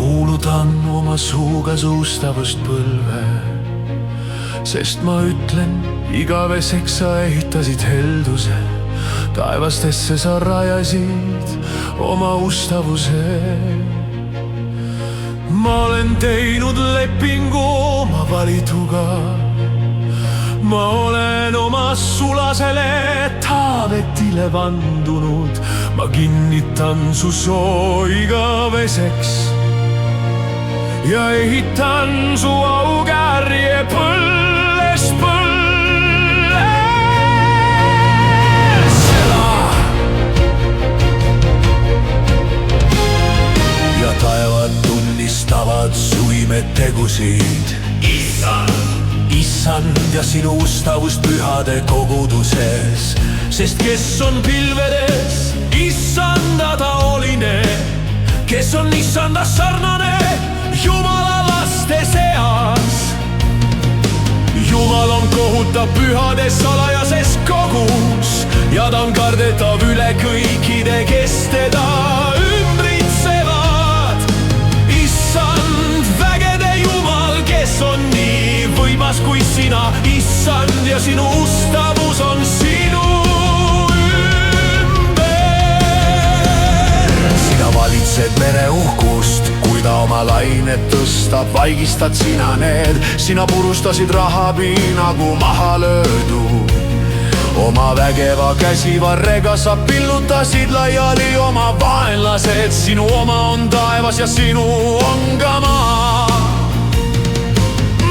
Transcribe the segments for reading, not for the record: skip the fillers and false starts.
kuulutan oma suuga suustavust põlve, sest ma ütlen, igaveseks sa ehitasid helduse, taevastesse sa rajasid oma ustavuse. Ma olen teinud lepingu oma valituga, ma olen oma sulasele Taavetile vandunud, ma kinnitan su soo igaveseks ja ehitan su aukärje põllest põlles. Ja taevad tunnistavad su imetegusid, Issand, ja sinu ustavust pühade koguduses, sest kes on pilvedes Issanda taoline, kes on Issanda sarnane Jumala laste seas. Jumal on kohutav pühade salajases kogus ja ta on kardetav üle kõikide, kes teda ümbritsevad. Issand, vägede Jumal, kes on nii võimas kui sina, Issand, ja sinu ustavus on sinu ümber. Sina valitsed mere uhkust, kui ta oma lained tõstab, vaigistad sina need. Sina purustasid Rahabi nagu maha löödud, oma vägeva käsivarrega sa pillutasid laiali oma vaenlased. Sinu oma on taevas ja sinu on ka maa.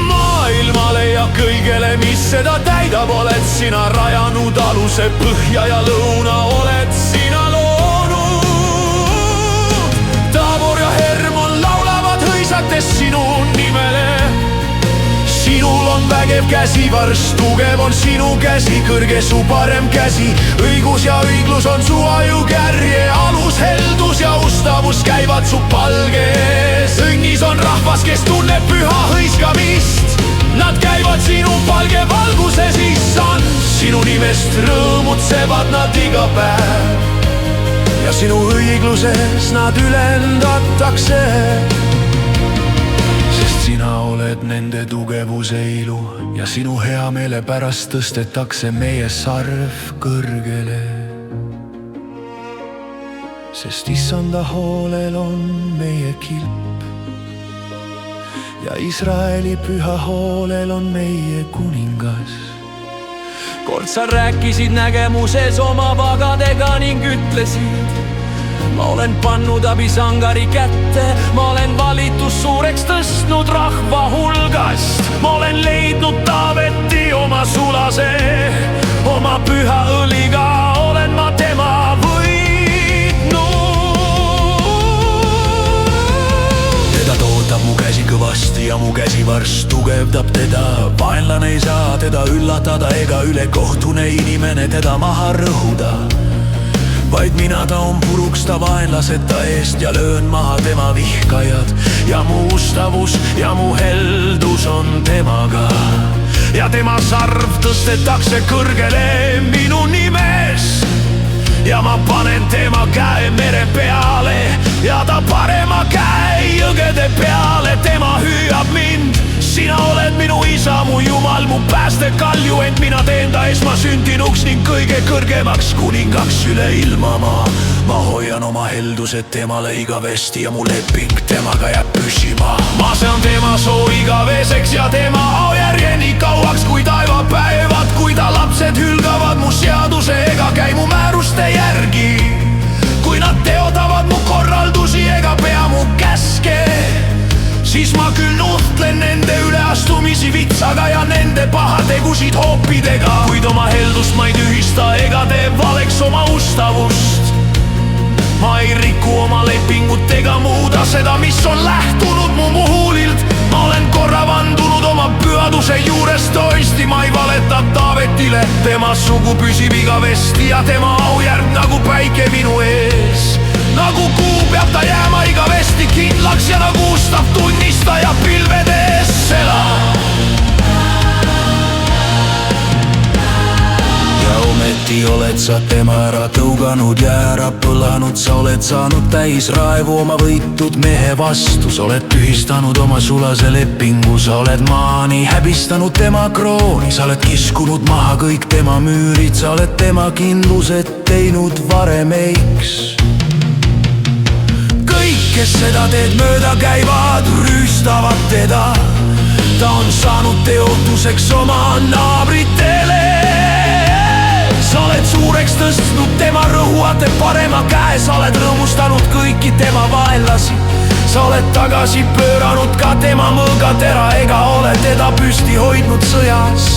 Maailmale ja kõigele, mis seda täidab, oled sina rajanud aluse, põhja ja lõuna oled sina loonud. Tabor ja Hermon laulavad hõisates sinu nimele. Sinul on vägev käsivarst, tugev on sinu käsi, kõrge su parem käsi. Õigus ja õiglus on su ajukärje alus, heldus ja ustavus käivad su palges. Õnnis on rahvas, kes tunneb püha hõiskamist, nad käivad sinu palge valguses, Issand. Sinu nimest rõõmutsevad nad iga päev ja sinu õigluses nad ülendatakse, sest sina oled nende tugevuse ilu ja sinu hea meele pärast tõstetakse meie sarv kõrgele. Sest Issanda hoolel on meie kilp ja Iisraeli püha hoolel on meie kuningas. Kord sa rääkisid nägemuses oma vagadega ning ütlesid, ma olen pannud Abisangari kätte, ma olen valitus suureks tõstnud rahva hulgast. Ma olen leidnud Taaveti oma sulase, oma püha õliga olen ma tema tootab mu käsi kõvasti ja mu käsivarst tugevdab teda. Vaenlane ei saa teda üllatada ega ülekohtune inimene teda maha rõhuda, vaid mina taon puruks ta vaenlased ta eest ja löön maha tema vihkajad. Ja mu ustavus ja mu heldus on temaga ja tema sarv tõstetakse kõrgele minu nimes. Ja ma panen tema käe mere peale ja ta parema käe jõgede peale. Tema hüüab mind, sina oled minu isa, mu Jumal, mu päästekalju, ent mina teen ta esmasündinuks ning kõige kõrgemaks kuningaks üle ilmamaa. Ma hoian oma heldused temale igavesti ja mu leping temaga jääb püsima. Ma sean tema soo igaveseks ja tema aujärje nii kauaks kui taevapäevad, kui ta lapsed hülgavad mu seaduse ega käi mu määruste järgi, kui nad teotavad mu korraldusi ega pea mu käske, siis ma küll nuhtlen nende üleastumisi vitsaga ja nende pahategusid hoopidega, kuid oma heldust ma ei tühista ega tee valeks oma ustavust. Ma ei riku oma lepingut ega muuda seda, mis on lähtunud mu muhulilt. Ma olen korra vandunud oma pühaduse juures toisti, ma ei valeta Taavetile. Tema sugu püsib igavesti ja tema aujärg nagu päike minu ees. Nagu kuu peab ta jääma igavesti kindlaks ja nagu ustav tunnistaja pilvedes elab. Ja valeti oled sa tema ära tõuganud ja ära põlanud. Sa oled saanud täis raevu oma võitud mehe vastu. Sa oled tühistanud oma sulase lepingu. Sa oled maani häbistanud tema krooni. Sa oled kiskunud maha kõik tema müürid. Sa oled tema kindlused teinud varemeiks. Kõik, kes seda teed mööda käivad, rüüstavad teda. Ta on saanud teotuseks oma naabritele. Sa oled suureks tõstnud tema rõhuate parema käe. Sa oled rõõmustanud kõiki tema vaenlasi. Sa oled tagasi pööranud ka tema mõõgatera ega ole teda püsti hoidnud sõjas.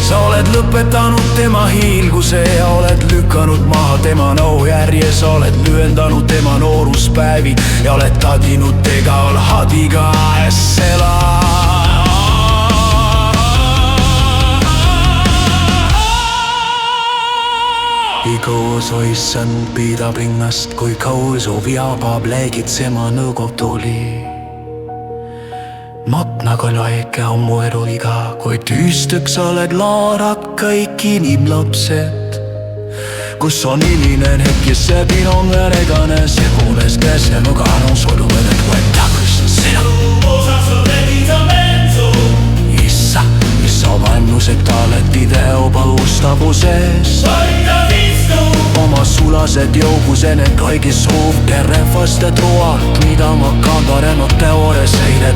Sa oled lõpetanud tema hiilguse ja oled lükanud maha tema nõujärje. Sa oled lühendanud tema nooruspäevi ja oled tadinud tegal hadiga essela. Igus issand pidab rinnast, kui kausu viabab leegitsema nõukob tuli. Matnaga laike on mu eluiga, kui tüüstüks oled laarad kõik inimlapsed. Kus on hilinen hetk ja see pinongan eganes ja kuules käse mõgan on soduvedet võetakust sina. Issa, mis oma ennused taled ideoba ustavuses. Oma sulased jougused need kõigis suuvke rehvasted rualt, mida ma kandan ennast teoorias heide